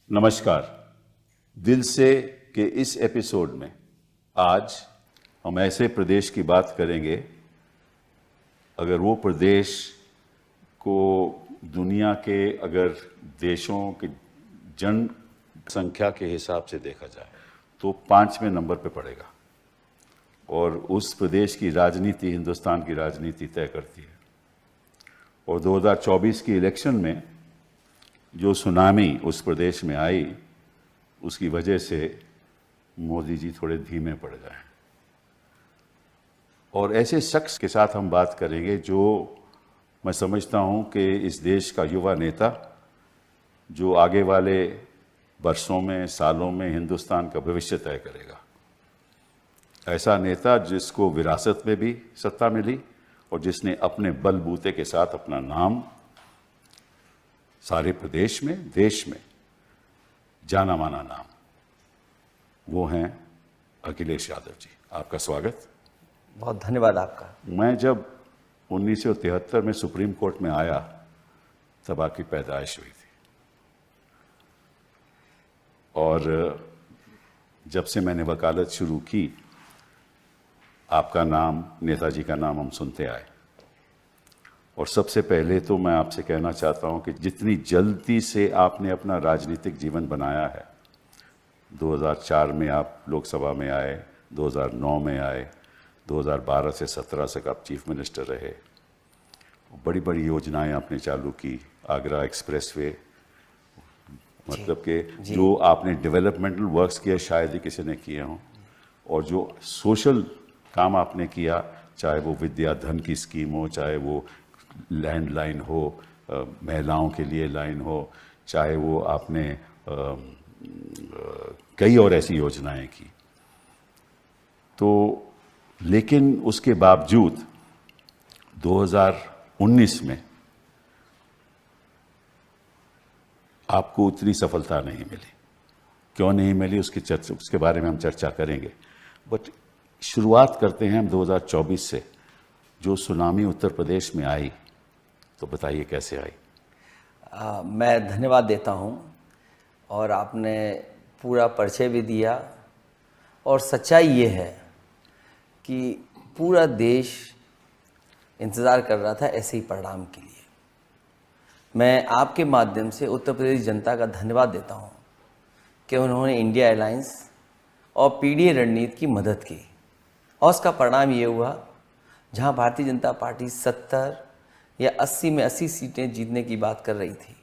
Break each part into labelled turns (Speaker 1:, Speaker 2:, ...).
Speaker 1: नमस्कार। दिल से के इस एपिसोड में आज हम ऐसे प्रदेश की बात करेंगे, अगर वो प्रदेश को दुनिया के अगर देशों के जनसंख्या के हिसाब से देखा जाए तो 5वें नंबर पे पड़ेगा और उस प्रदेश की राजनीति हिंदुस्तान की राजनीति तय करती है। और 2024 की इलेक्शन में जो सुनामी उस प्रदेश में आई, उसकी वजह से मोदी जी थोड़े धीमे पड़ गए। और ऐसे शख्स के साथ हम बात करेंगे जो मैं समझता हूं कि इस देश का युवा नेता, जो आगे वाले वर्षों में, सालों में हिंदुस्तान का भविष्य तय करेगा। ऐसा नेता जिसको विरासत में भी सत्ता मिली और जिसने अपने बलबूते के साथ अपना नाम सारे प्रदेश में, देश में जाना माना नाम, वो हैं अखिलेश यादव जी। आपका स्वागत।
Speaker 2: बहुत धन्यवाद आपका।
Speaker 1: मैं जब 1973 में सुप्रीम कोर्ट में आया तब आपकी पैदाइश हुई थी और जब से मैंने वकालत शुरू की, आपका नाम, नेताजी का नाम हम सुनते आए। और सबसे पहले तो मैं आपसे कहना चाहता हूं कि जितनी जल्दी से आपने अपना राजनीतिक जीवन बनाया है, 2004 में आप लोकसभा में आए, 2009 में आए, 2012 से 17 तक आप चीफ मिनिस्टर रहे। बड़ी बड़ी योजनाएं आपने चालू की, आगरा एक्सप्रेसवे, मतलब कि जो आपने डेवलपमेंटल वर्क्स किए शायद ही किसी ने किए हों। और जो सोशल काम आपने किया, चाहे वो विद्या धन की स्कीम हो, चाहे वो लैंड लाइन हो, महिलाओं के लिए लाइन हो, चाहे वो आपने कई और ऐसी योजनाएं की। तो लेकिन उसके बावजूद 2019 में आपको उतनी सफलता नहीं मिली। क्यों नहीं मिली उसके बारे में हम चर्चा करेंगे। बट शुरुआत करते हैं हम 2024 से। जो सुनामी उत्तर प्रदेश में आई, तो बताइए कैसे आई?
Speaker 2: मैं धन्यवाद देता हूं और आपने पूरा परिचय भी दिया। और सच्चाई ये है कि पूरा देश इंतज़ार कर रहा था ऐसे ही परिणाम के लिए। मैं आपके माध्यम से उत्तर प्रदेश जनता का धन्यवाद देता हूं कि उन्होंने इंडिया अलायंस और पीडीए रणनीति की मदद की और उसका परिणाम ये हुआ, जहां भारतीय जनता पार्टी 70 या 80 में 80 सीटें जीतने की बात कर रही थी,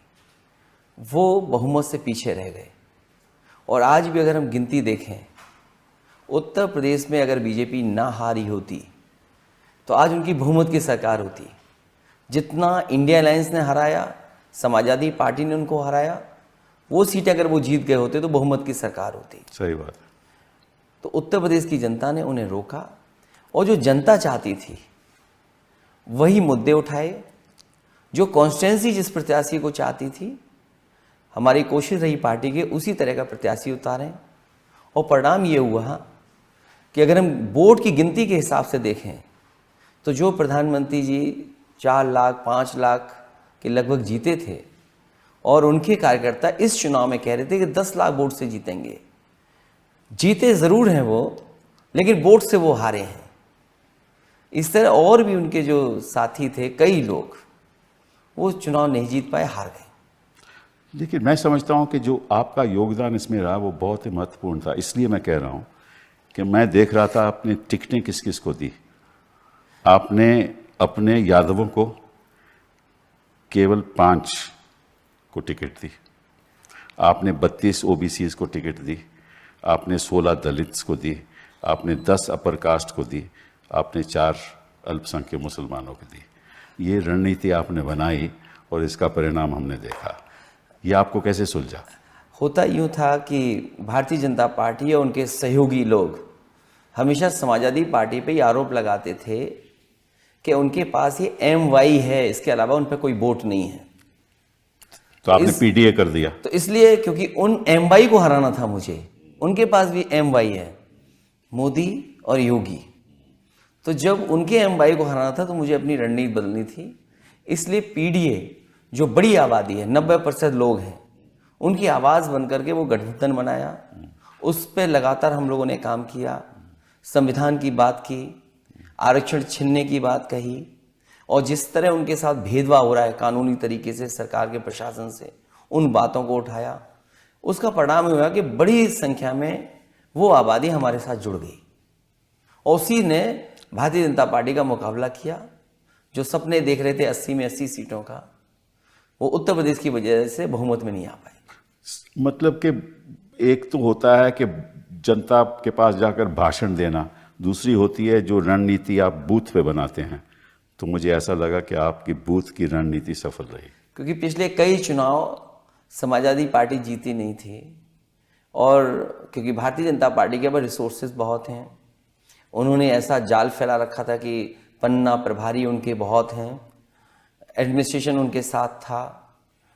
Speaker 2: वो बहुमत से पीछे रह गए। और आज भी अगर हम गिनती देखें, उत्तर प्रदेश में अगर बीजेपी ना हारी होती तो आज उनकी बहुमत की सरकार होती। जितना इंडिया अलायंस ने हराया, समाजवादी पार्टी ने उनको हराया, वो सीटें अगर वो जीत गए होते तो बहुमत की सरकार होती।
Speaker 1: सही बात।
Speaker 2: तो उत्तर प्रदेश की जनता ने उन्हें रोका और जो जनता चाहती थी वही मुद्दे उठाए, जो कॉन्स्टिट्यूंसी जिस प्रत्याशी को चाहती थी, हमारी कोशिश रही पार्टी के उसी तरह का प्रत्याशी उतारें। और परिणाम ये हुआ कि अगर हम वोट की गिनती के हिसाब से देखें तो जो प्रधानमंत्री जी 4 लाख 5 लाख के लगभग जीते थे और उनके कार्यकर्ता इस चुनाव में कह रहे थे कि 10 लाख वोट से जीतेंगे। जीते ज़रूर हैं वो, लेकिन वोट से वो हारे हैं। इस तरह और भी उनके जो साथी थे, कई लोग, वो चुनाव नहीं जीत पाए, हार गए।
Speaker 1: लेकिन मैं समझता हूं कि जो आपका योगदान इसमें रहा वो बहुत ही महत्वपूर्ण था। इसलिए मैं कह रहा हूं कि मैं देख रहा था आपने टिकटें किस किस को दी। आपने अपने यादवों को केवल 5 को टिकट दी, आपने 32 ओबीसीज को टिकट दी, आपने 16 दलित्स को दी, आपने 10 अपर कास्ट को दी, आपने 4 अल्पसंख्यक मुसलमानों को दी। ये रणनीति आपने बनाई और इसका परिणाम हमने देखा। ये आपको कैसे सुलझा?
Speaker 2: होता यूँ था कि भारतीय जनता पार्टी और उनके सहयोगी लोग हमेशा समाजवादी पार्टी पे ये आरोप लगाते थे कि उनके पास ये MY है, इसके अलावा उन पर कोई वोट नहीं है।
Speaker 1: तो आपने पीडीए कर दिया।
Speaker 2: तो इसलिए, क्योंकि उन MY को हराना था मुझे, उनके पास भी MY है, मोदी और योगी। तो जब उनके MY को हराना था तो मुझे अपनी रणनीति बदलनी थी। इसलिए पीडीए, जो बड़ी आबादी है, 90% लोग हैं, उनकी आवाज़ बन करके वो गठबंधन बनाया, उस पर लगातार हम लोगों ने काम किया, संविधान की बात की, आरक्षण छीनने की बात कही, और जिस तरह उनके साथ भेदभाव हो रहा है कानूनी तरीके से सरकार के प्रशासन से, उन बातों को उठाया। उसका परिणाम हुआ कि बड़ी संख्या में वो आबादी हमारे साथ जुड़ गई और उसी ने भारतीय जनता पार्टी का मुकाबला किया। जो सपने देख रहे थे 80 में 80 सीटों का, वो उत्तर प्रदेश की वजह से बहुमत में नहीं आ पाए।
Speaker 1: मतलब कि एक तो होता है कि जनता के पास जाकर भाषण देना, दूसरी होती है जो रणनीति आप बूथ पे बनाते हैं। तो मुझे ऐसा लगा कि आपकी बूथ की रणनीति सफल रही,
Speaker 2: क्योंकि पिछले कई चुनाव समाजवादी पार्टी जीती नहीं थी, और क्योंकि भारतीय जनता पार्टी के पास रिसोर्सेज बहुत हैं, उन्होंने ऐसा जाल फैला रखा था कि पन्ना प्रभारी उनके बहुत हैं, एडमिनिस्ट्रेशन उनके साथ था,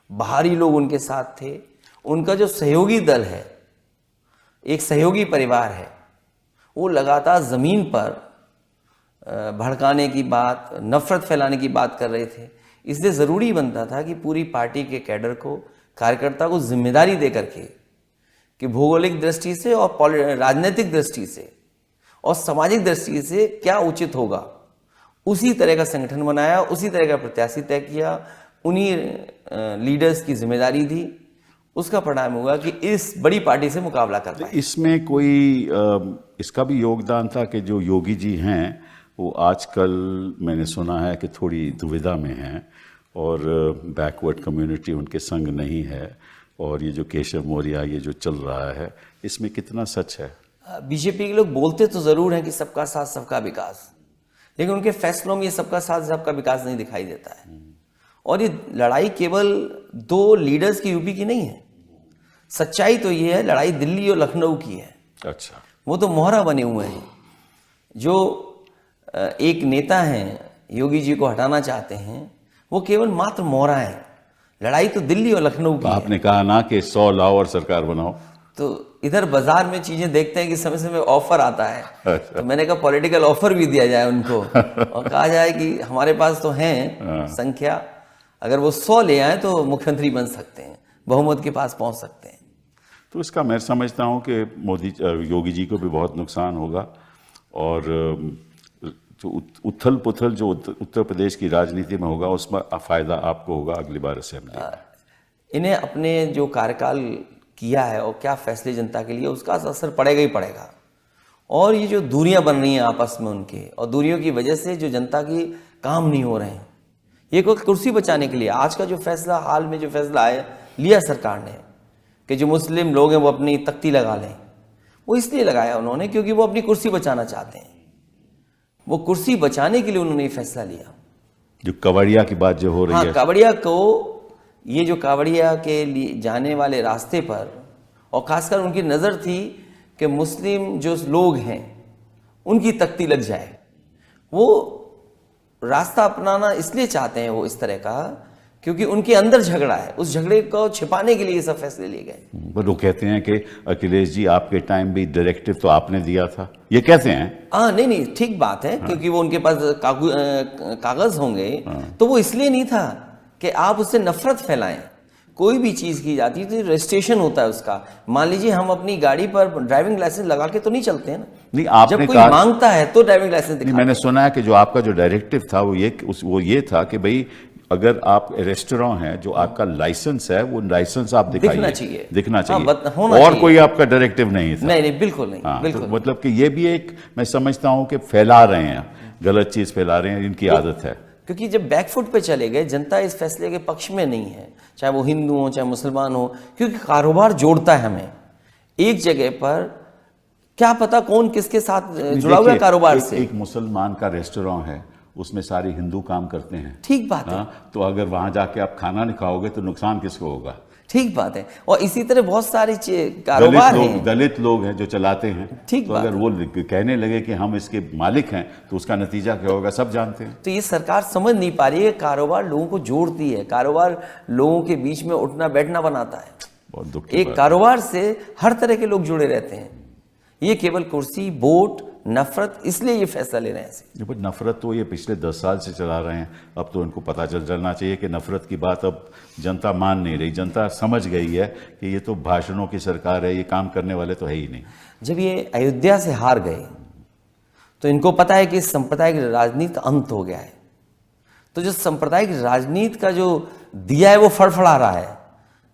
Speaker 2: बाहरी लोग उनके साथ थे। उनका जो सहयोगी दल है, एक सहयोगी परिवार है, वो लगातार ज़मीन पर भड़काने की बात, नफरत फैलाने की बात कर रहे थे। इसलिए ज़रूरी बनता था कि पूरी पार्टी के कैडर को, कार्यकर्ता को जिम्मेदारी दे करके कि भौगोलिक दृष्टि से और राजनीतिक दृष्टि से और सामाजिक दृष्टि से क्या उचित होगा, उसी तरह का संगठन बनाया, उसी तरह का प्रत्याशी तय किया, उन्हीं लीडर्स की जिम्मेदारी दी। उसका परिणाम हुआ कि इस बड़ी पार्टी से मुकाबला कर पाए।
Speaker 1: इसमें कोई इसका भी योगदान था कि जो योगी जी हैं वो आजकल मैंने सुना है कि थोड़ी दुविधा में हैं और बैकवर्ड कम्युनिटी उनके संग नहीं है, और ये जो केशव मौर्य ये जो चल रहा है, इसमें कितना सच है?
Speaker 2: बीजेपी के लोग बोलते तो ज़रूर हैं कि सबका साथ सबका विकास, लेकिन उनके फैसलों में ये सबका साथ सबका विकास नहीं दिखाई देता है। और ये लड़ाई केवल दो लीडर्स की यूपी की नहीं है, सच्चाई तो ये है लड़ाई दिल्ली और लखनऊ की है।
Speaker 1: अच्छा,
Speaker 2: वो तो मोहरा बने हुए हैं। जो एक नेता हैं, योगी जी को हटाना चाहते हैं, वो केवल मात्र मोहरा है। लड़ाई तो दिल्ली और लखनऊ की है।
Speaker 1: आपने कहा ना कि 100 लाओ और सरकार बनाओ,
Speaker 2: तो इधर बाजार में चीजें देखते हैं कि समय समय ऑफर आता है। तो मैंने कहा पॉलिटिकल ऑफर भी दिया जाए उनको और कहा जाए कि हमारे पास तो हैं संख्या, अगर वो 100 ले आए तो मुख्यमंत्री बन सकते हैं, बहुमत के पास पहुंच सकते हैं।
Speaker 1: तो इसका मैं समझता हूँ कि योगी जी को भी बहुत नुकसान होगा, और जो उथल पुथल जो उत्तर प्रदेश की राजनीति में होगा उसमें फ़ायदा आपको होगा अगली बार असेंबली।
Speaker 2: इन्हें अपने जो कार्यकाल किया है और क्या फैसले जनता के लिए, उसका असर पड़ेगा ही पड़ेगा। और ये जो दूरियां बन रही हैं आपस में उनके, और दूरियों की वजह से जो जनता की काम नहीं हो रहे हैं, ये कोई कुर्सी बचाने के लिए आज का जो फैसला, हाल में जो फैसला आया लिया सरकार ने कि जो मुस्लिम लोग हैं वो अपनी तख्ती लगा लें, वो इसलिए लगाया उन्होंने क्योंकि वो अपनी कुर्सी बचाना चाहते हैं। वो कुर्सी बचाने के लिए उन्होंने ये फैसला लिया।
Speaker 1: जो कावड़िया की बात जो हो रही है,
Speaker 2: कावड़िया को, ये जो कावड़िया के लिए जाने वाले रास्ते पर, और खासकर उनकी नज़र थी कि मुस्लिम जो लोग हैं उनकी तख्ती लग जाए, वो रास्ता अपनाना इसलिए चाहते हैं वो इस तरह का क्योंकि उनके अंदर झगड़ा है, उस झगड़े को छिपाने के लिए ये सब फैसले लिए गए।
Speaker 1: पर वो कहते हैं कि अखिलेश जी आपके टाइम भी डायरेक्टिव तो आपने दिया था, ये कहते हैं।
Speaker 2: नहीं, ठीक बात है। क्योंकि वो उनके पास कागज होंगे, तो वो इसलिए नहीं था कि आप उससे नफरत फैलाएं। कोई भी चीज़ की जाती है तो रजिस्ट्रेशन होता है उसका। मान लीजिए हम अपनी गाड़ी पर ड्राइविंग लाइसेंस लगा के तो नहीं चलते हैं ना,
Speaker 1: नहीं आपने
Speaker 2: जब कोई मांगता है तो ड्राइविंग लाइसेंस दिखाते हैं।
Speaker 1: मैंने सुना है कि जो आपका जो डायरेक्टिव था वो ये था कि भाई अगर आप रेस्टोरेंट हैं, जो आपका लाइसेंस है वो लाइसेंस आप दिखाइए, दिखना चाहिए। और
Speaker 2: चाहिए।
Speaker 1: कोई आपका डायरेक्टिव नहीं था?
Speaker 2: नहीं, बिल्कुल नहीं। बिल्कुल
Speaker 1: तो मतलब कि ये भी एक मैं समझता हूं कि फैला रहे हैं, गलत चीज फैला रहे हैं, इनकी आदत है।
Speaker 2: क्योंकि जब बैकफुट पे चले गए, जनता इस फैसले के पक्ष में नहीं है, चाहे वो हिंदू हो चाहे मुसलमान हो, क्योंकि कारोबार जोड़ता है हमें एक जगह पर। क्या पता कौन किसके साथ जुड़ा हुआ है कारोबार से।
Speaker 1: एक मुसलमान का रेस्टोरेंट है, उसमें सारे हिंदू काम करते हैं,
Speaker 2: ठीक बात है।
Speaker 1: तो अगर वहां जाके आप खाना नहीं खाओगे तो नुकसान किसको होगा?
Speaker 2: ठीक बात है। और इसी तरह बहुत सारी कारोबार हैं,
Speaker 1: दलित लोग हैं जो चलाते हैं,
Speaker 2: ठीक
Speaker 1: तो
Speaker 2: बात।
Speaker 1: अगर वो कहने लगे कि हम इसके मालिक हैं तो उसका नतीजा क्या होगा सब जानते हैं।
Speaker 2: तो ये सरकार समझ नहीं पा रही है, कारोबार लोगों को जोड़ती है, कारोबार लोगों के बीच में उठना बैठना बनाता है।
Speaker 1: बहुत दुख की
Speaker 2: एक
Speaker 1: बात
Speaker 2: कारोबार से हर तरह के लोग जुड़े रहते हैं। ये केवल कुर्सी, वोट नफरत, इसलिए ये फैसला ले रहे हैं ऐसे।
Speaker 1: पर नफरत तो ये पिछले 10 साल से चला रहे हैं, अब तो इनको पता चलना चाहिए कि नफरत की बात अब जनता मान नहीं रही, जनता समझ गई है कि ये तो भाषणों की सरकार है, ये काम करने वाले तो है ही नहीं।
Speaker 2: जब ये अयोध्या से हार गए तो इनको पता है कि सांप्रदायिक राजनीति का अंत हो गया है। तो जो सांप्रदायिक राजनीति का जो दिया है वो फड़फड़ा रहा है,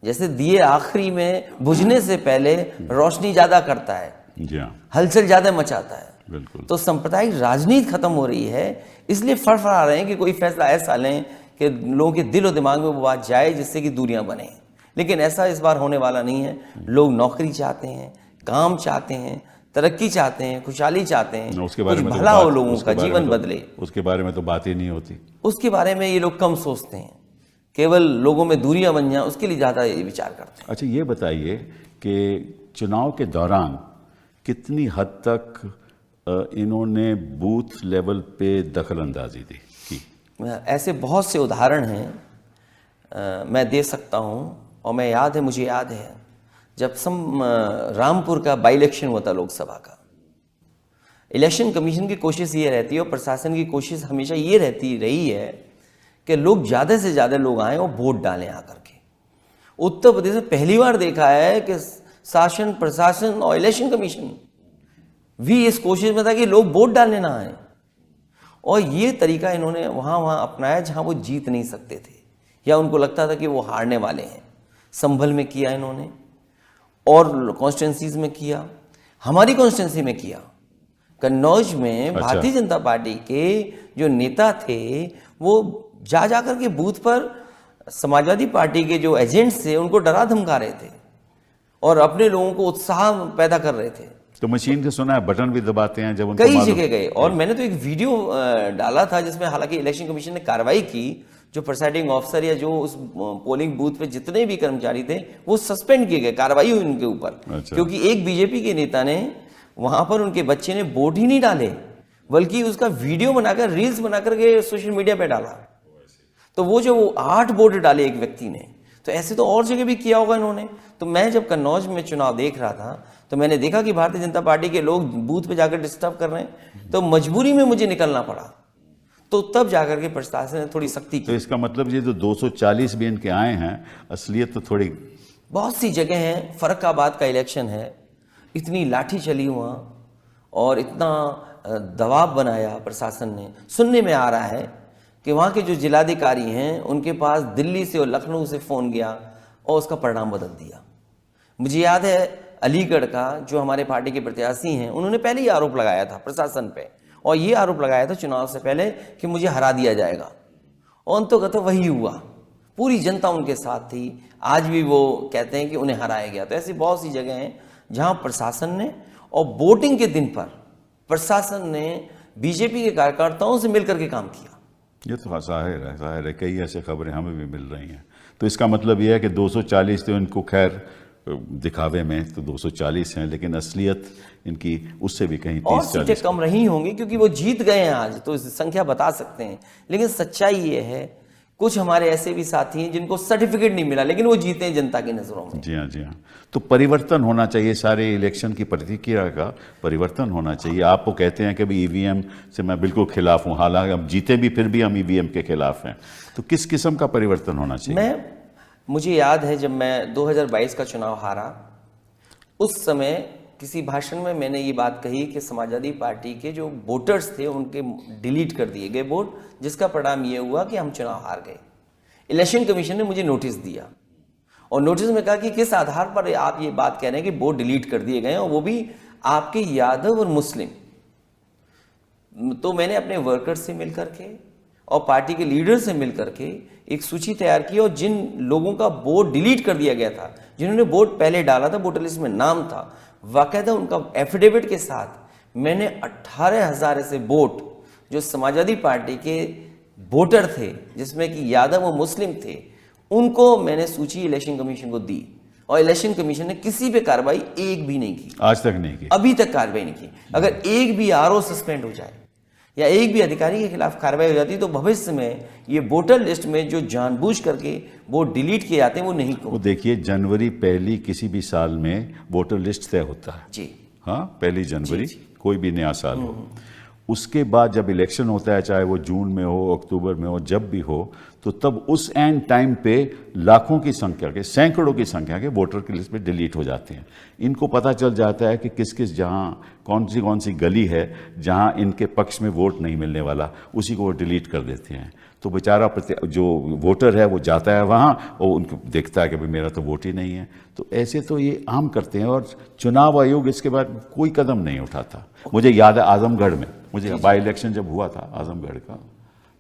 Speaker 2: जैसे दिए आखिरी में बुझने से पहले रोशनी ज्यादा करता है,
Speaker 1: जी हाँ,
Speaker 2: हलचल ज्यादा मचाता है।
Speaker 1: बिल्कुल।
Speaker 2: तो सांप्रदायिक राजनीति खत्म हो रही है, इसलिए फड़फड़ा रहे हैं कि कोई फैसला ऐसा लें कि लोगों के दिल और दिमाग में वो बात जाए जिससे कि दूरियां बने। लेकिन ऐसा इस बार होने वाला नहीं है। लोग नौकरी चाहते हैं, काम चाहते हैं, तरक्की चाहते हैं, खुशहाली चाहते हैं,
Speaker 1: उसके बारे
Speaker 2: कुछ
Speaker 1: में तो
Speaker 2: भला हो, लोगों का जीवन बदले,
Speaker 1: उसके बारे में तो बात ही नहीं होती।
Speaker 2: उसके बारे में ये लोग कम सोचते हैं। केवल लोगों में दूरियां बन जाएं उसके लिए ज़्यादा ये विचार करते हैं।
Speaker 1: अच्छा, ये बताइए कि चुनाव के दौरान कितनी हद तक इन्होंने बूथ लेवल पे दखल अंदाजी की?
Speaker 2: ऐसे बहुत से उदाहरण हैं, मैं दे सकता हूँ। और मुझे याद है जब रामपुर का बाई इलेक्शन हुआ था लोकसभा का, इलेक्शन कमीशन की कोशिश ये रहती है और प्रशासन की कोशिश हमेशा ये रही है कि लोग ज़्यादा से ज़्यादा लोग आएँ और वोट डालें आकर के। उत्तर प्रदेश में पहली बार देखा है कि शासन, प्रशासन और इलेक्शन कमीशन भी इस कोशिश में था कि लोग वोट डालने ना आए। और ये तरीका इन्होंने वहाँ अपनाया जहाँ वो जीत नहीं सकते थे या उनको लगता था कि वो हारने वाले हैं। संभल में किया इन्होंने और कॉन्स्टिट्यूंसीज में किया, हमारी कॉन्स्टिट्यूंसी में किया। कन्नौज में
Speaker 1: अच्छा।
Speaker 2: भारतीय जनता पार्टी के जो नेता थे वो जा कर के बूथ पर समाजवादी पार्टी के जो एजेंट्स थे उनको डरा धमका रहे थे और अपने लोगों को उत्साह पैदा कर रहे थे।
Speaker 1: तो मशीन से सुना है बटन भी दबाते हैं जब उनको
Speaker 2: कई
Speaker 1: मालूम-
Speaker 2: जगह गए और मैंने तो एक वीडियो डाला था जिसमें हालांकि इलेक्शन कमीशन ने कार्रवाई की। जो प्रिसाइडिंग ऑफिसर या जो उस पोलिंग बूथ पे जितने भी कर्मचारी थे वो सस्पेंड किए गए, कार्रवाई हुई उनके ऊपर।
Speaker 1: अच्छा।
Speaker 2: क्योंकि एक बीजेपी के नेता ने वहां पर उनके बच्चे ने वोट ही नहीं डाले बल्कि उसका वीडियो बनाकर, रील्स बनाकर के सोशल मीडिया पे डाला। तो वो 8 वोट डाले एक व्यक्ति ने, तो ऐसे तो और जगह भी किया होगा इन्होंने। तो मैं जब कन्नौज में चुनाव देख रहा था तो मैंने देखा कि भारतीय जनता पार्टी के लोग बूथ पे जाकर डिस्टर्ब कर रहे हैं, तो मजबूरी में मुझे निकलना पड़ा। तो तब जाकर के प्रशासन ने थोड़ी सख्ती की।
Speaker 1: तो इसका मतलब ये जो 240 भी इनके आए हैं, असलियत तो थोड़ी
Speaker 2: बहुत सी जगह हैं, फर्रुखाबाद का इलेक्शन है, इतनी लाठी चली वहाँ और इतना दबाव बनाया प्रशासन ने। सुनने में आ रहा है कि वहाँ के जो जिलाधिकारी हैं उनके पास दिल्ली से और लखनऊ से फ़ोन गया और उसका परिणाम बदल दिया। मुझे याद है अलीगढ़ का जो हमारे पार्टी के प्रत्याशी हैं उन्होंने पहले ही आरोप लगाया था प्रशासन पे, और ये आरोप लगाया था चुनाव से पहले कि मुझे हरा दिया जाएगा, और अंततः वही हुआ। पूरी जनता उनके साथ थी। आज भी वो कहते हैं कि उन्हें हराया गया। तो ऐसी बहुत सी जगह हैं जहां प्रशासन ने, और वोटिंग के दिन पर प्रशासन ने बीजेपी के कार्यकर्ताओं से मिलकर के काम किया।
Speaker 1: ये तो जाहिर है कई ऐसे खबरें हमें भी मिल रही हैं। तो इसका मतलब ये है कि 240 तो इनको खैर दिखावे में तो 240 हैं, लेकिन असलियत इनकी उससे भी कहीं
Speaker 2: और
Speaker 1: 30-40
Speaker 2: सीटें कम रही होंगी क्योंकि वो जीत गए हैं आज, तो संख्या बता सकते हैं। लेकिन सच्चाई ये है कुछ हमारे ऐसे भी साथी हैं जिनको सर्टिफिकेट नहीं मिला लेकिन वो जीते हैं जनता की नजरों में।
Speaker 1: जी हाँ, जी हाँ। तो परिवर्तन होना चाहिए, सारे इलेक्शन की प्रतिक्रिया का परिवर्तन होना चाहिए। आप वो कहते हैं कि भाई ईवीएम से मैं बिल्कुल खिलाफ हूँ, हालांकि हम जीते भी फिर भी हम ईवीएम के खिलाफ हैं। तो किस किस्म का परिवर्तन होना चाहिए?
Speaker 2: मुझे याद है जब मैं 2022 का चुनाव हारा, उस समय किसी भाषण में मैंने ये बात कही कि समाजवादी पार्टी के जो वोटर्स थे उनके डिलीट कर दिए गए वोट, जिसका परिणाम ये हुआ कि हम चुनाव हार गए। इलेक्शन कमीशन ने मुझे नोटिस दिया और नोटिस में कहा कि किस आधार पर आप ये बात कह रहे हैं कि वोट डिलीट कर दिए गए और वो भी आपके यादव और मुस्लिम। तो मैंने अपने वर्कर्स से मिलकर के और पार्टी के लीडर से मिलकर के एक सूची तैयार की और जिन लोगों का वोट डिलीट कर दिया गया था, जिन्होंने वोट पहले डाला था, वोटर लिस्ट में नाम था, वाकायदा उनका एफिडेविट के साथ मैंने 18,000 ऐसे वोट जो समाजवादी पार्टी के वोटर थे जिसमें कि यादव और मुस्लिम थे, उनको मैंने सूची इलेक्शन कमीशन को दी और इलेक्शन कमीशन ने किसी पे कार्रवाई एक भी नहीं की,
Speaker 1: आज तक नहीं की,
Speaker 2: अभी तक कार्रवाई नहीं की। अगर एक भी आरओ सस्पेंड हो जाए या एक भी अधिकारी के खिलाफ कार्रवाई हो जाती तो भविष्य में ये वोटर लिस्ट में जो जानबूझ करके वोट डिलीट किए जाते हैं वो नहीं
Speaker 1: वो देखिए जनवरी पहली किसी भी साल में वोटर लिस्ट तय होता है।
Speaker 2: जी
Speaker 1: हाँ, 1 जनवरी कोई भी नया साल हो, उसके बाद जब इलेक्शन होता है, चाहे वो जून में हो, अक्टूबर में हो, जब भी हो, तो तब उस एंड टाइम पे लाखों की संख्या के, सैकड़ों की संख्या के वोटर की लिस्ट में डिलीट हो जाते हैं। इनको पता चल जाता है कि किस किस जहाँ कौन सी गली है जहाँ इनके पक्ष में वोट नहीं मिलने वाला, उसी को वो डिलीट कर देते हैं। तो बेचारा जो वोटर है वो जाता है वहाँ और उनको देखता है कि भाई मेरा तो वोट ही नहीं है। तो ऐसे तो ये आम करते हैं और चुनाव आयोग इसके बाद कोई कदम नहीं उठाता। मुझे याद है आजमगढ़ में, मुझे बाई इलेक्शन जब हुआ था आजमगढ़ का,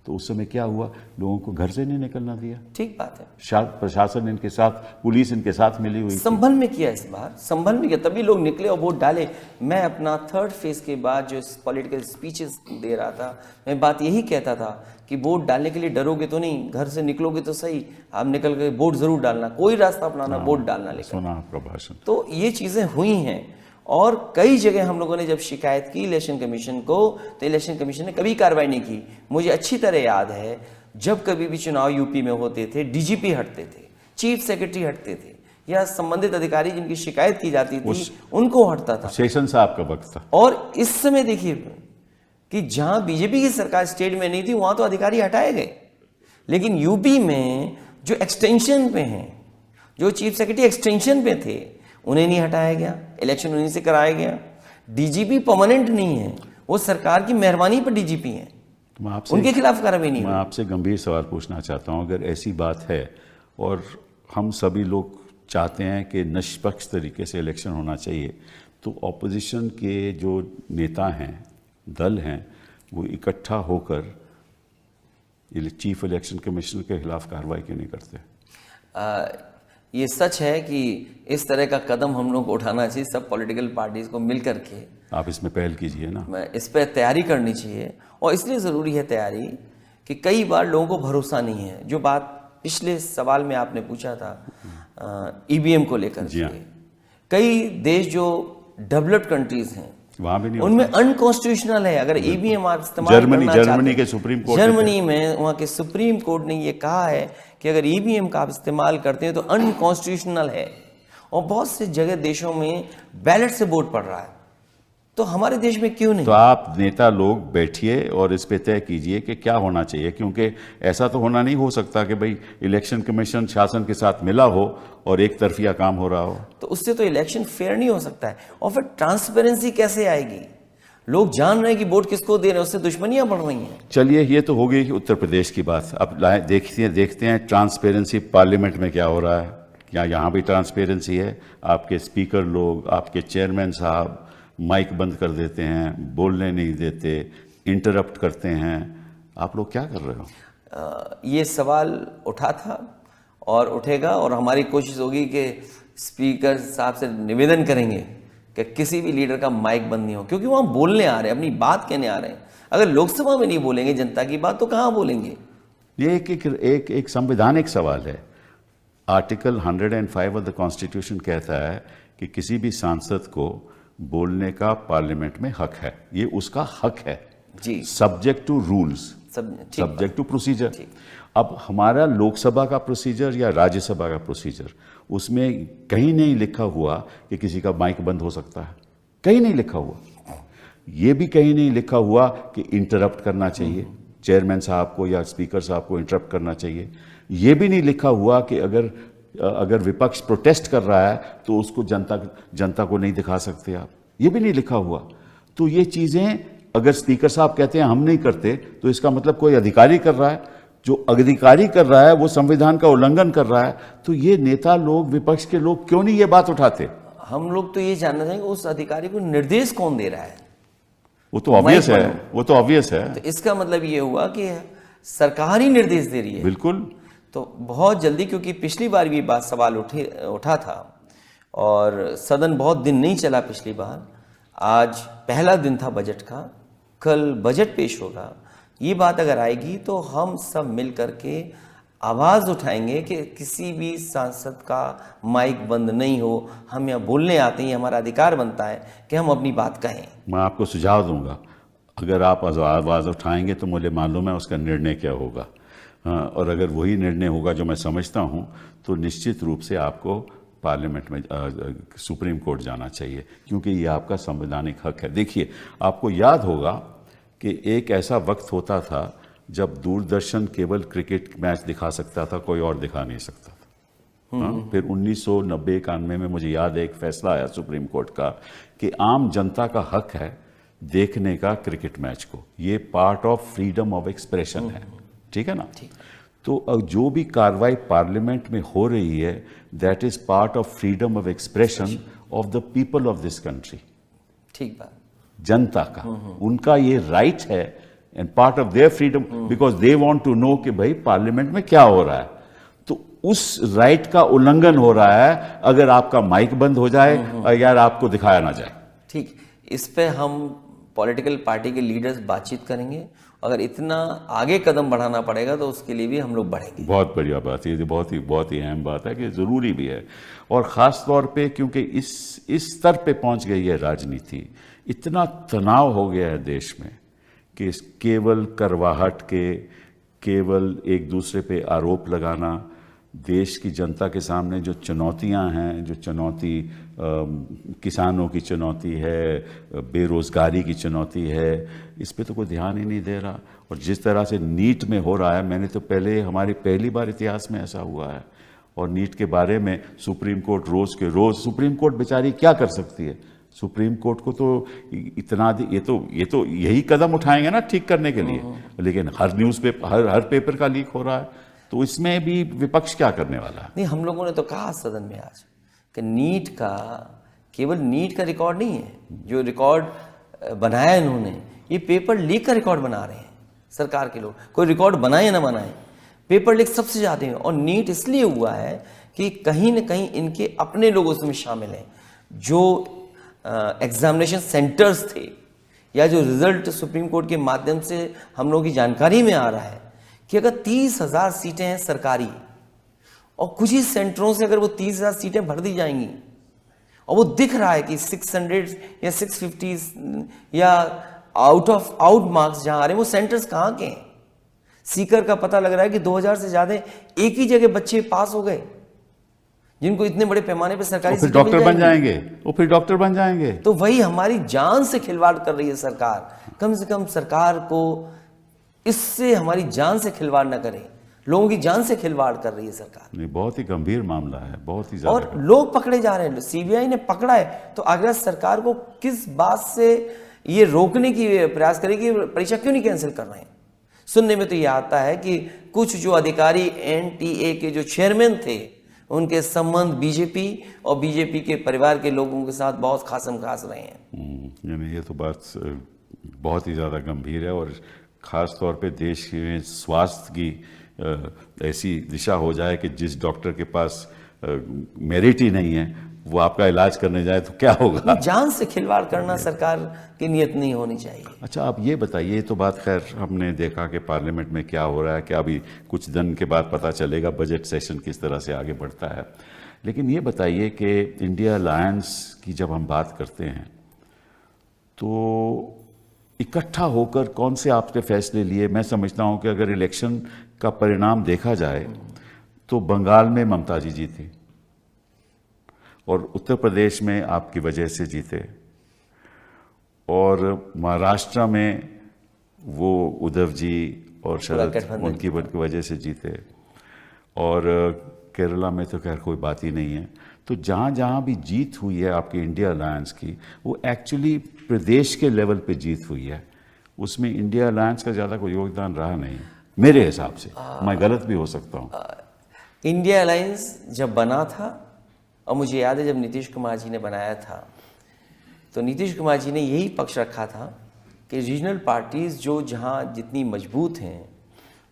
Speaker 1: तो उस समय क्या हुआ, लोगों को घर से नहीं निकलना दिया।
Speaker 2: ठीक बात है,
Speaker 1: प्रशासन इनके साथ, पुलिस इनके साथ मिली हुई,
Speaker 2: संभल में किया, इस बार संभल में किया, तभी लोग निकले और वोट डाले। मैं अपना थर्ड फेज के बाद जो पॉलिटिकल स्पीचेस दे रहा था, मैं बात यही कहता था कि वोट डालने के लिए डरोगे तो नहीं, घर से निकलोगे तो सही, आप निकल के वोट जरूर डालना, कोई रास्ता अपनाना, वोट डालना। लेकिन
Speaker 1: सुना प्रभाषण,
Speaker 2: तो ये चीजें हुई हैं और कई जगह हम लोगों ने जब शिकायत की इलेक्शन कमीशन को, तो इलेक्शन कमीशन ने कभी कार्रवाई नहीं की। मुझे अच्छी तरह याद है जब कभी भी चुनाव यूपी में होते थे, डीजीपी हटते थे, चीफ सेक्रेटरी हटते थे, या संबंधित अधिकारी जिनकी शिकायत की जाती थी उनको हटता था।
Speaker 1: सेशन साहब का वक्त था।
Speaker 2: और इस समय देखिए कि जहां बीजेपी की सरकार स्टेट में नहीं थी वहां तो अधिकारी हटाए गए, लेकिन यूपी में जो एक्सटेंशन पे हैं, जो चीफ सेक्रेटरी एक्सटेंशन पे थे, उन्हें नहीं हटाया गया, इलेक्शन उन्हीं से कराया गया। डीजीपी परमानेंट नहीं है, वो सरकार की मेहरबानी पर डीजीपी हैं, उनके खिलाफ कार्रवाई नहीं।
Speaker 1: मैं आपसे गंभीर सवाल पूछना चाहता हूं, अगर ऐसी बात है और हम सभी लोग चाहते हैं कि निष्पक्ष तरीके से इलेक्शन होना चाहिए, तो ऑपोजिशन के जो नेता हैं, दल हैं, वो इकट्ठा होकर चीफ इलेक्शन कमिश्नर के खिलाफ कार्रवाई क्यों नहीं करते?
Speaker 2: ये सच है कि इस तरह का कदम हम लोग को उठाना चाहिए, सब पॉलिटिकल पार्टीज को मिल करके।
Speaker 1: आप इसमें पहल कीजिए ना।
Speaker 2: मैं इस पर तैयारी करनी चाहिए, और इसलिए ज़रूरी है तैयारी कि कई बार लोगों को भरोसा नहीं है। जो बात पिछले सवाल में आपने पूछा था ईवीएम को लेकर के, कई देश जो डेवलप्ड कंट्रीज हैं
Speaker 1: वहां भी नहीं,
Speaker 2: उनमें अनकॉन्स्टिट्यूशनल है। अगर ईवीएम आप इस्तेमाल
Speaker 1: जर्मनी के सुप्रीम कोर्ट,
Speaker 2: जर्मनी में वहाँ के सुप्रीम कोर्ट ने ये कहा है कि अगर ईवीएम का आप इस्तेमाल करते हैं तो अनकॉन्स्टिट्यूशनल है, और बहुत से जगह देशों में बैलेट से वोट पड़ रहा है, तो हमारे देश में क्यों नहीं?
Speaker 1: तो आप नेता लोग बैठिए और इस पे तय कीजिए कि क्या होना चाहिए, क्योंकि ऐसा तो होना नहीं हो सकता कि भाई इलेक्शन कमीशन शासन के साथ मिला हो और एक तरफिया काम हो रहा हो।
Speaker 2: तो उससे तो इलेक्शन फेयर नहीं हो सकता है, और फिर ट्रांसपेरेंसी कैसे आएगी? लोग जान रहे हैं कि वोट किसको दे रहे हैं, उससे दुश्मनियां बढ़ रही हैं।
Speaker 1: चलिए, ये तो हो गई उत्तर प्रदेश की बात। अब देखते हैं ट्रांसपेरेंसी पार्लियामेंट में क्या हो रहा है। क्या यहाँ भी ट्रांसपेरेंसी है? आपके स्पीकर लोग, आपके चेयरमैन साहब माइक बंद कर देते हैं, बोलने नहीं देते, इंटरप्ट करते हैं। आप लोग क्या कर रहे हो?
Speaker 2: ये सवाल उठा था और उठेगा, और हमारी कोशिश होगी कि स्पीकर साहब से निवेदन करेंगे कि किसी भी लीडर का माइक बंद नहीं हो, क्योंकि वहाँ बोलने आ रहे हैं, अपनी बात कहने आ रहे हैं। अगर लोकसभा में नहीं बोलेंगे जनता की बात, तो कहाँ बोलेंगे?
Speaker 1: ये एक संवैधानिक सवाल है। आर्टिकल 105 ऑफ द कॉन्स्टिट्यूशन कहता है कि किसी भी सांसद को बोलने का पार्लियामेंट में हक है। ये उसका हक है
Speaker 2: जी,
Speaker 1: subject to rules, subject to procedure. अब हमारा लोकसभा का प्रोसीजर या राज्यसभा का प्रोसीजर, उसमें कहीं नहीं लिखा हुआ कि किसी का माइक बंद हो सकता है, कहीं नहीं लिखा हुआ। ये भी कहीं नहीं लिखा हुआ कि इंटरप्ट करना चाहिए, चेयरमैन साहब को या स्पीकर साहब को इंटरप्ट करना चाहिए। ये भी नहीं लिखा हुआ कि अगर विपक्ष प्रोटेस्ट कर रहा है तो उसको जनता को नहीं दिखा सकते आप, ये भी नहीं लिखा हुआ। तो ये चीज़ें अगर स्पीकर साहब कहते हैं हम नहीं करते, तो इसका मतलब कोई अधिकारी कर रहा है। जो अधिकारी कर रहा है वो संविधान का उल्लंघन कर रहा है। तो ये नेता लोग, विपक्ष के लोग क्यों नहीं ये बात उठाते?
Speaker 2: हम लोग तो ये जानना चाहेंगे उस अधिकारी को निर्देश कौन दे रहा है।
Speaker 1: वो तो ऑब्वियस है, वो तो ऑब्वियस है।
Speaker 2: तो इसका मतलब ये हुआ कि सरकार ही निर्देश दे रही है।
Speaker 1: बिल्कुल।
Speaker 2: तो बहुत जल्दी, क्योंकि पिछली बार भी बात सवाल उठा था और सदन बहुत दिन नहीं चला पिछली बार। आज पहला दिन था बजट का, कल बजट पेश होगा। ये बात अगर आएगी तो हम सब मिल करके आवाज़ उठाएंगे कि किसी भी सांसद का माइक बंद नहीं हो। हम यहाँ बोलने आते हैं, हमारा अधिकार बनता है कि हम अपनी बात कहें।
Speaker 1: मैं आपको सुझाव दूंगा, अगर आप आवाज़ उठाएंगे तो मुझे मालूम है उसका निर्णय क्या होगा। और अगर वही निर्णय होगा जो मैं समझता हूँ, तो निश्चित रूप से आपको पार्लियामेंट में सुप्रीम कोर्ट जाना चाहिए, क्योंकि ये आपका संवैधानिक हक है। देखिए, आपको याद होगा कि एक ऐसा वक्त होता था जब दूरदर्शन केवल क्रिकेट मैच दिखा सकता था, कोई और दिखा नहीं सकता था। हाँ? फिर 1990-91 में मुझे याद है एक फैसला आया सुप्रीम कोर्ट का कि आम जनता का हक है देखने का क्रिकेट मैच को, ये part of freedom of expression है। ठीक है ना? तो जो भी कार्रवाई पार्लियामेंट में हो रही है, that is part of freedom of expression of the people of this country.
Speaker 2: ठीक बात।
Speaker 1: जनता का, उनका ये राइट है and part of their freedom, because they want to know कि भाई पार्लियामेंट में क्या हो रहा है। तो उस राइट का उल्लंघन हो रहा है अगर आपका माइक बंद हो जाए और यार आपको दिखाया ना जाए। ठीक,
Speaker 2: इस पे हम पॉलिटिकल पार्टी के लीडर्स बातचीत करेंगे। अगर इतना आगे कदम बढ़ाना पड़ेगा तो उसके लिए भी हम लोग बढ़ेंगे।
Speaker 1: बहुत बढ़िया बात है, ये बहुत ही अहम बात है कि ज़रूरी भी है, और ख़ास तौर पे क्योंकि इस स्तर पे पहुंच गई है राजनीति, इतना तनाव हो गया है देश में कि केवल करवाहट के, केवल एक दूसरे पे आरोप लगाना, देश की जनता के सामने जो चुनौतियां हैं, जो चुनौती किसानों की चुनौती है, बेरोज़गारी की चुनौती है, इस पे तो कोई ध्यान ही नहीं दे रहा। और जिस तरह से नीट में हो रहा है, मैंने तो हमारी पहली बार इतिहास में ऐसा हुआ है। और नीट के बारे में सुप्रीम कोर्ट रोज़ के रोज़, सुप्रीम कोर्ट बेचारी क्या कर सकती है? सुप्रीम कोर्ट को तो इतना ये तो यही कदम उठाएंगे ना ठीक करने के लिए, लेकिन हर न्यूज़ पेपर, हर पेपर का लीक हो रहा है, तो इसमें भी विपक्ष क्या करने वाला है?
Speaker 2: नहीं, हम लोगों ने तो कहा सदन में आज कि नीट का, केवल नीट का रिकॉर्ड नहीं है, जो रिकॉर्ड बनाया इन्होंने, ये पेपर लीक का रिकॉर्ड बना रहे हैं सरकार के लोग। कोई रिकॉर्ड बनाए या ना बनाए, पेपर लीक सबसे ज़्यादा है। और नीट इसलिए हुआ है कि कहीं ना कहीं इनके अपने लोग उसमें शामिल हैं। जो एग्जामिनेशन सेंटर्स थे या जो रिजल्ट सुप्रीम कोर्ट के माध्यम से हम लोगों की जानकारी में आ रहा है कि अगर 30,000 सीटें हैं सरकारी, और कुछ ही सेंटरों से अगर वो 30,000 सीटें भर दी जाएंगी, और वो दिख रहा है कि 600 या 650 या आउट मार्क्स जहां आ रहे हैं, वो सेंटर्स कहाँ के हैं? सीकर का पता लग रहा है कि 2000 से ज्यादा एक ही जगह बच्चे पास हो गए, जिनको इतने बड़े पैमाने पर सरकारी
Speaker 1: फिर डॉक्टर बन जाएंगे, वो फिर डॉक्टर बन जाएंगे।
Speaker 2: तो वही हमारी जान से खिलवाड़ कर रही है सरकार। कम से कम सरकार को इससे हमारी जान से खिलवाड़ ना करें, लोगों की जान से खिलवाड़ कर रही है सरकार।
Speaker 1: नहीं, बहुत ही गंभीर मामला है, बहुत ही ज्यादा।
Speaker 2: और लोग पकड़े जा रहे हैं, सीबीआई ने पकड़ा है, तो अगला सरकार को किस बात से ये रोकने की प्रयास करेगी, परीक्षा क्यों नहीं कैंसिल कर रहे हैं? सुनने में तो ये आता है कि कुछ जो अधिकारी एनटीए के जो चेयरमैन थे, उनके संबंध बीजेपी और बीजेपी के परिवार के लोगों के साथ बहुत खासम खास रहे हैं।
Speaker 1: ये तो बात बहुत ही ज़्यादा गंभीर है, और ख़ास तौर पे देश में स्वास्थ्य की ऐसी दिशा हो जाए कि जिस डॉक्टर के पास मेरिट ही नहीं है वो आपका इलाज करने जाए तो क्या होगा?
Speaker 2: जान से खिलवाड़ करना सरकार की नीयत नहीं होनी चाहिए।
Speaker 1: अच्छा, आप ये बताइए, तो बात खैर हमने देखा कि पार्लियामेंट में क्या हो रहा है, क्या अभी कुछ दिन के बाद पता चलेगा बजट सेशन किस तरह से आगे बढ़ता है, लेकिन ये बताइए कि इंडिया अलायंस की जब हम बात करते हैं तो इकट्ठा होकर कौन से आपने फैसले लिए? मैं समझता हूँ कि अगर इलेक्शन का परिणाम देखा जाए तो बंगाल में ममता जी जीती और उत्तर प्रदेश में आपकी वजह से जीते, और महाराष्ट्र में वो उद्धव जी और शरद उनकी वजह से जीते, और केरला में तो खैर कोई बात ही नहीं है। तो जहाँ जहाँ भी जीत हुई है आपकी इंडिया अलायंस की, वो एक्चुअली प्रदेश के लेवल पे जीत हुई है, उसमें इंडिया अलायंस का ज़्यादा कोई योगदान रहा नहीं मेरे हिसाब से। मैं गलत भी हो सकता हूँ।
Speaker 2: इंडिया अलायंस जब बना था, और मुझे याद है जब नीतीश कुमार जी ने बनाया था, तो नीतीश कुमार जी ने यही पक्ष रखा था कि रीजनल पार्टीज़ जो जहाँ जितनी मजबूत हैं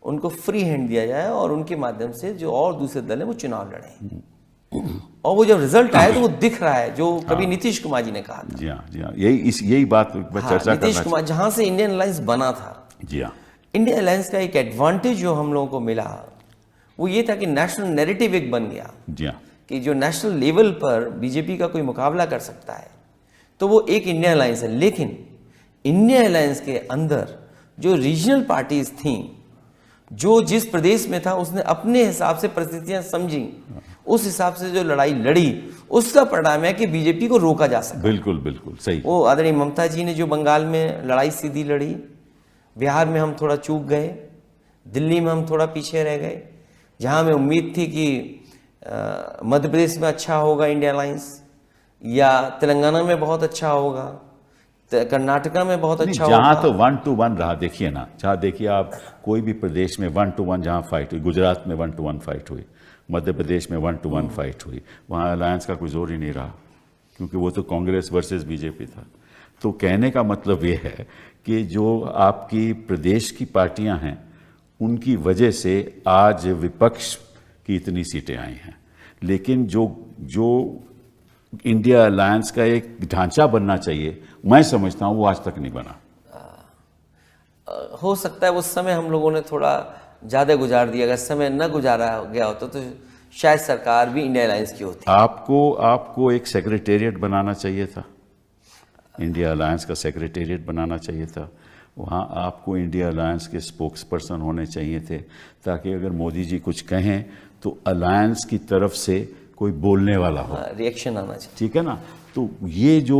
Speaker 2: उनको फ्री हैंड दिया जाए, और उनके माध्यम से जो और दूसरे दल हैं वो चुनाव लड़ें। और वो जब रिजल्ट आया तो वो दिख रहा है, जो कभी नीतीश कुमार जी ने कहा था।
Speaker 1: जी हाँ, यही बात मैं चर्चा करना।
Speaker 2: नीतीश कुमार, जहाँ से इंडियन अलायंस बना था,
Speaker 1: जी हाँ,
Speaker 2: इंडियन अलायंस का एक एडवांटेज जो हम लोगों को मिला वो ये था कि नेशनल नैरेटिव एक बन गया।
Speaker 1: जी हाँ,
Speaker 2: कि जो नेशनल लेवल पर बीजेपी का कोई मुकाबला कर सकता है तो वो एक इंडियन अलायंस है। लेकिन इंडियन अलायंस के अंदर जो रीजनल पार्टीज थीं, जो जिस प्रदेश में था उसने अपने हिसाब से परिस्थितियां समझी, उस हिसाब से जो लड़ाई लड़ी उसका परिणाम है कि बीजेपी को रोका जा सका।
Speaker 1: बिल्कुल बिल्कुल सही।
Speaker 2: वो आदरणीय ममता जी ने जो बंगाल में लड़ाई सीधी लड़ी, बिहार में हम थोड़ा चूक गए, दिल्ली में हम थोड़ा पीछे रह गए। जहां हमें उम्मीद थी कि मध्य प्रदेश में अच्छा होगा इंडिया अलायंस, या तेलंगाना में बहुत अच्छा होगा, कर्नाटका में बहुत अच्छा होगा।
Speaker 1: जहां तो 1-to-1 रहा, देखिए ना, जहां देखिए आप कोई भी प्रदेश में 1-to-1 जहां फाइट हुई, गुजरात में 1-to-1 फाइट हुई, मध्य प्रदेश में 1-to-1 फाइट हुई, वहां अलायंस का कोई जोर ही नहीं रहा, क्योंकि वो तो कांग्रेस वर्सेस बीजेपी था। तो कहने का मतलब ये है कि जो आपकी प्रदेश की पार्टियां हैं उनकी वजह से आज विपक्ष की इतनी सीटें आई हैं, लेकिन जो इंडिया अलायंस का एक ढांचा बनना चाहिए, मैं समझता हूं वो आज तक नहीं बना।
Speaker 2: हो सकता है उस समय हम लोगों ने थोड़ा ज़्यादा गुजार दिया, अगर समय न गुजारा गया होता तो शायद सरकार भी इंडिया अलायंस की होती।
Speaker 1: आपको एक सेक्रेटेरिएट बनाना चाहिए था, इंडिया अलायंस का सेक्रेटेरिएट बनाना चाहिए था। वहाँ आपको इंडिया अलायंस के स्पोक्स पर्सन होने चाहिए थे, ताकि अगर मोदी जी कुछ कहें तो अलायंस की तरफ से कोई बोलने वाला हो,
Speaker 2: रिएक्शन आना चाहिए।
Speaker 1: ठीक है ना। तो ये जो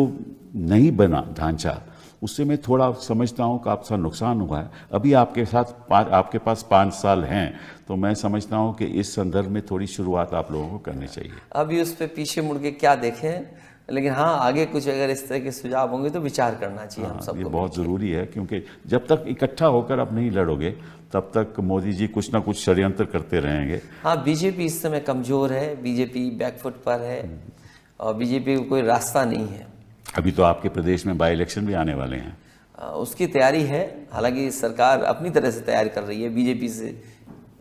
Speaker 1: नहीं बना ढांचा, उससे मैं थोड़ा समझता हूँ कि आपका नुकसान हुआ है। अभी आपके पास 5 साल हैं, तो मैं समझता हूँ कि इस संदर्भ में थोड़ी शुरुआत आप लोगों को करनी चाहिए।
Speaker 2: अभी उस पर पीछे मुड़ के क्या देखें, लेकिन हाँ आगे कुछ अगर इस तरह के सुझाव होंगे तो विचार करना चाहिए हम सबको।
Speaker 1: ये बहुत ज़रूरी है, क्योंकि जब तक इकट्ठा होकर आप नहीं लड़ोगे तब तक मोदी जी कुछ ना कुछ षड्यंत्र करते रहेंगे।
Speaker 2: हाँ, बीजेपी इस समय कमज़ोर है, बीजेपी बैकफुट पर है और बीजेपी को कोई रास्ता नहीं है।
Speaker 1: अभी तो आपके प्रदेश में बाई इलेक्शन भी आने वाले हैं।
Speaker 2: उसकी तैयारी है, हालांकि सरकार अपनी तरह से तैयारी कर रही है,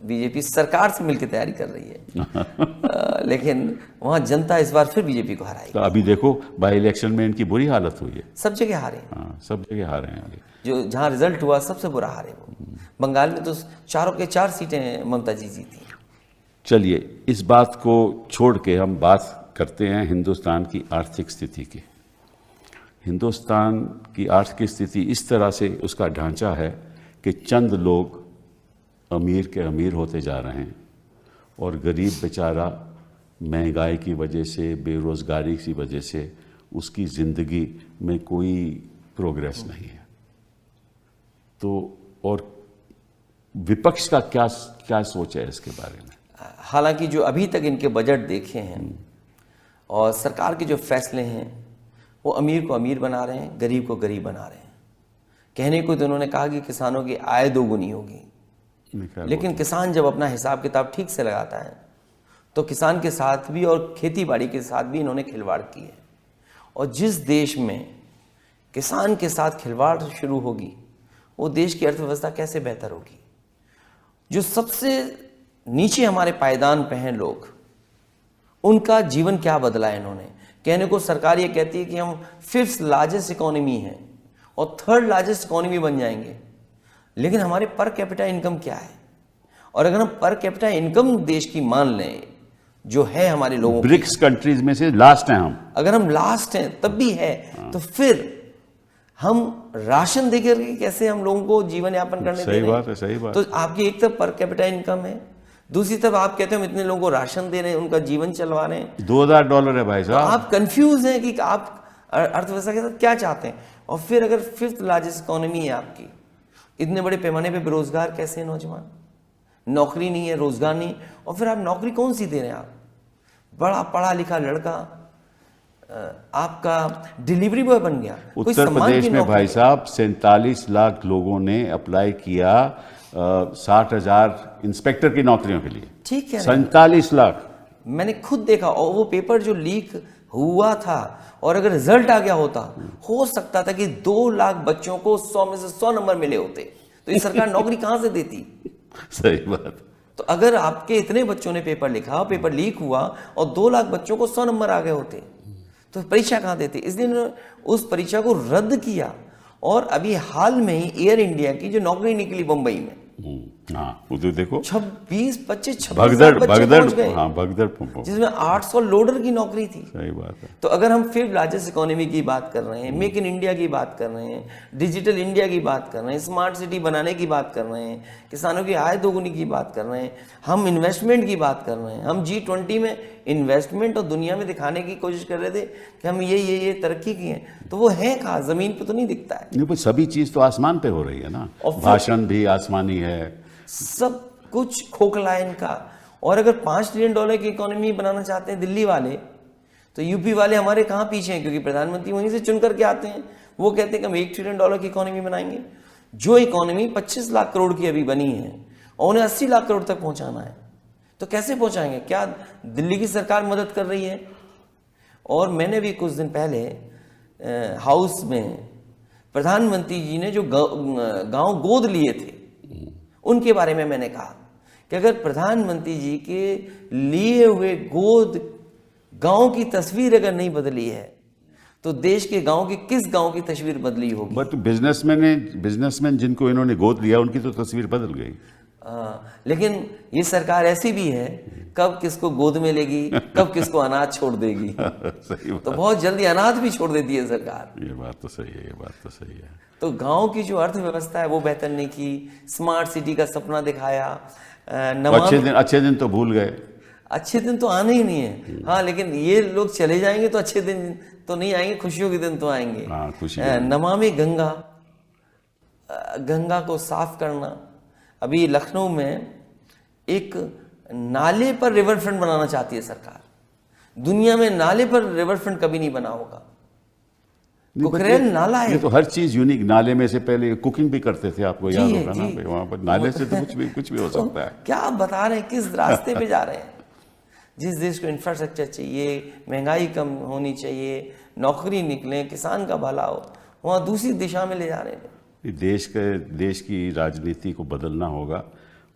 Speaker 2: बीजेपी सरकार से मिलकर तैयारी कर रही है। लेकिन वहाँ जनता इस बार फिर बीजेपी को हराएगी।
Speaker 1: तो अभी देखो बाई इलेक्शन में इनकी बुरी हालत हुई है,
Speaker 2: सब जगह हारे।
Speaker 1: हाँ, सब जगह हारे हैं अभी।
Speaker 2: जो जहाँ रिजल्ट हुआ सबसे बुरा हारे वो। बंगाल में तो 4 के 4 सीटें ममता जी जीती।
Speaker 1: चलिए इस बात को छोड़ के हम बात करते हैं हिंदुस्तान की आर्थिक स्थिति की। हिंदुस्तान की आर्थिक स्थिति इस तरह से उसका ढांचा है कि चंद लोग अमीर के अमीर होते जा रहे हैं और गरीब बेचारा महंगाई की वजह से, बेरोज़गारी की वजह से उसकी ज़िंदगी में कोई प्रोग्रेस नहीं है। तो और विपक्ष का क्या सोच है इसके बारे में?
Speaker 2: हालांकि जो अभी तक इनके बजट देखे हैं और सरकार के जो फैसले हैं वो अमीर को अमीर बना रहे हैं, गरीब को गरीब बना रहे हैं। कहने को तो उन्होंने कहा कि किसानों की आय दोगुनी होगी, लेकिन किसान जब अपना हिसाब किताब ठीक से लगाता है तो किसान के साथ भी और खेती बाड़ी के साथ भी इन्होंने खिलवाड़ की है। और जिस देश में किसान के साथ खिलवाड़ शुरू होगी वो देश की अर्थव्यवस्था कैसे बेहतर होगी। जो सबसे नीचे हमारे पायदान पे हैं लोग, उनका जीवन क्या बदला है इन्होंने। कहने को सरकार ये कहती है कि हम 5th लार्जेस्ट इकोनॉमी हैं और 3rd लार्जेस्ट इकोनॉमी बन जाएंगे, लेकिन हमारे पर कैपिटा इनकम क्या है? और अगर हम पर कैपिटा इनकम देश की मान लें जो है हमारे लोगों,
Speaker 1: ब्रिक्स कंट्रीज में से लास्ट हैं हम,
Speaker 2: अगर हम लास्ट हैं तब भी है, तो फिर हम राशन देकर के कैसे हम लोगों को जीवन यापन करने दे रहे हैं?
Speaker 1: सही बात है, सही बात।
Speaker 2: तो आपकी एक तरफ पर कैपिटा इनकम है, दूसरी तरफ आप कहते हैं हम इतने लोगों को राशन दे रहे हैं, उनका जीवन चलवा रहे हैं।
Speaker 1: $2000 है भाई साहब।
Speaker 2: आप कंफ्यूज हैं कि आप अर्थव्यवस्था के साथ क्या चाहते हैं। और फिर अगर 5th लार्जेस्ट इकोनॉमी है आपकी, इतने बड़े पैमाने पे बेरोजगार कैसे हैं नौजवान, नौकरी नहीं है, रोजगार नहीं, और फिर आप नौकरी कौन सी दे रहे हैं? आप बड़ा पढ़ा लिखा लड़का आपका डिलीवरी बॉय बन गया।
Speaker 1: उत्तर प्रदेश में भाई साहब 47 लाख लोगों ने अप्लाई किया 60,000 इंस्पेक्टर की नौकरियों के लिए।
Speaker 2: ठीक है,
Speaker 1: 47 लाख
Speaker 2: मैंने खुद देखा। और वो पेपर जो लीक हुआ था, और अगर रिजल्ट आ गया होता, हो सकता था कि 2 लाख बच्चों को 100 में से 100 नंबर मिले होते। तो ये सरकार नौकरी कहां से देती?
Speaker 1: सही बात।
Speaker 2: तो अगर आपके इतने बच्चों ने पेपर लिखा, पेपर लीक हुआ और 2 लाख बच्चों को 100 नंबर आ गए होते, तो परीक्षा कहां देते? इसलिए उन्होंने उस परीक्षा को रद्द किया। और अभी हाल में ही एयर इंडिया की जो नौकरी निकली मुंबई में,
Speaker 1: हाँ उधर देखो
Speaker 2: 26 26
Speaker 1: भगदड़
Speaker 2: बच्चे
Speaker 1: भगदड़
Speaker 2: पहुंच गए,
Speaker 1: हाँ भगदड़ पहुंच-
Speaker 2: जिसमें 800 लोडर की नौकरी थी।
Speaker 1: सही बात है।
Speaker 2: तो अगर हम फिर लार्जेस्ट इकोनॉमी की बात कर रहे हैं, मेक इन इंडिया की बात कर रहे हैं, डिजिटल इंडिया की बात कर रहे हैं, स्मार्ट सिटी बनाने की बात कर रहे हैं, किसानों की आय दोगुनी की बात कर रहे हैं, हम इन्वेस्टमेंट की बात कर रहे हैं, हम G20 में इन्वेस्टमेंट और दुनिया में दिखाने की कोशिश कर रहे थे कि हम ये तरक्की की हैं, तो वो है कहाँ, जमीन पे तो नहीं दिखता है।
Speaker 1: नहीं, पर सभी चीज तो आसमान पे हो रही है ना,
Speaker 2: और फिर-
Speaker 1: भाषण भी आसमानी है।
Speaker 2: सब कुछ खोखला है इनका। और अगर $5 ट्रिलियन की इकोनॉमी बनाना चाहते हैं दिल्ली वाले, तो यूपी वाले हमारे कहाँ पीछे हैं, क्योंकि प्रधानमंत्री वहीं से चुन करके आते हैं। वो कहते हैं कि हम $1 ट्रिलियन की इकोनॉमी बनाएंगे। जो इकोनॉमी 25 लाख करोड़ की अभी बनी है और उन्हें 80 लाख करोड़ तक पहुंचाना है, तो कैसे पहुंचाएंगे? क्या दिल्ली की सरकार मदद कर रही है? और मैंने भी कुछ दिन पहले हाउस में प्रधानमंत्री जी ने जो गांव गोद लिए थे उनके बारे में मैंने कहा कि अगर प्रधानमंत्री जी के लिए हुए गोद गांव की तस्वीर अगर नहीं बदली है, तो देश के गांव की किस गांव की तस्वीर बदली होगी?
Speaker 1: बट बिजनेसमैन जिनको इन्होंने गोद लिया उनकी तो तस्वीर बदल गई।
Speaker 2: लेकिन ये सरकार ऐसी भी है, कब किसको गोद में लेगी, कब किसको अनाथ छोड़ देगी।
Speaker 1: सही बात।
Speaker 2: तो बहुत जल्दी अनाथ भी छोड़ देती है सरकार।
Speaker 1: ये बात तो सही है, ये बात तो सही है।
Speaker 2: तो गांव की जो अर्थव्यवस्था है वो बेहतर नहीं की, स्मार्ट सिटी का सपना दिखाया,
Speaker 1: अच्छे दिन तो भूल गए।
Speaker 2: अच्छे दिन तो आने ही नहीं है। हाँ, लेकिन ये लोग चले जाएंगे तो अच्छे दिन तो नहीं आएंगे, खुशियों के दिन तो आएंगे।
Speaker 1: हाँ, खुशी के दिन।
Speaker 2: नमामि गंगा, गंगा को साफ करना। अभी लखनऊ में एक नाले पर रिवर फ्रंट बनाना चाहती है सरकार। दुनिया में नाले पर रिवर फ्रंट कभी नहीं बना होगा। कुकरेल नाला है।
Speaker 1: ये तो हर चीज यूनिक। नाले में से पहले कुकिंग भी करते थे, आपको याद
Speaker 2: जी,
Speaker 1: होगा ना,
Speaker 2: जी।
Speaker 1: वहां पर नाले से तो कुछ भी हो सकता है।
Speaker 2: क्या आप बता रहे हैं, किस रास्ते पे जा रहे हैं? जिस देश को इंफ्रास्ट्रक्चर चाहिए, महंगाई कम होनी चाहिए, नौकरी निकले, किसान का भला हो, वहाँ दूसरी दिशा में ले जा रहे हैं।
Speaker 1: देश की राजनीति को बदलना होगा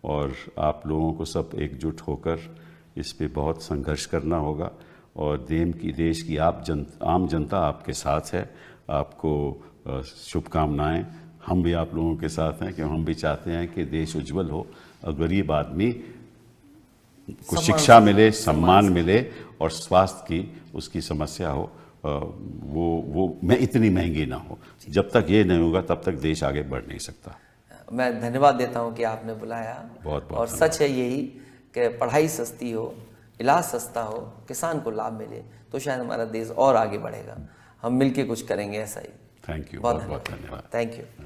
Speaker 1: और आप लोगों को सब एकजुट होकर इस पे बहुत संघर्ष करना होगा। और देश की आम जनता आपके साथ है। आपको शुभकामनाएं। हम भी आप लोगों के साथ हैं, कि हम भी चाहते हैं कि देश उज्जवल हो और गरीब आदमी को शिक्षा मिले, सम्मान मिले और स्वास्थ्य की उसकी समस्या हो वो मैं इतनी महंगी ना हो। जब तक ये नहीं होगा तब तक देश आगे बढ़ नहीं सकता।
Speaker 2: मैं धन्यवाद देता हूं कि आपने बुलाया।
Speaker 1: बहुत
Speaker 2: और सच है यही कि पढ़ाई सस्ती हो, इलाज सस्ता हो, किसान को लाभ मिले, तो शायद हमारा देश और आगे बढ़ेगा। हम मिलके कुछ करेंगे ऐसा ही।
Speaker 1: थैंक यू,
Speaker 2: बहुत
Speaker 1: बहुत धन्यवाद।
Speaker 2: Thank you.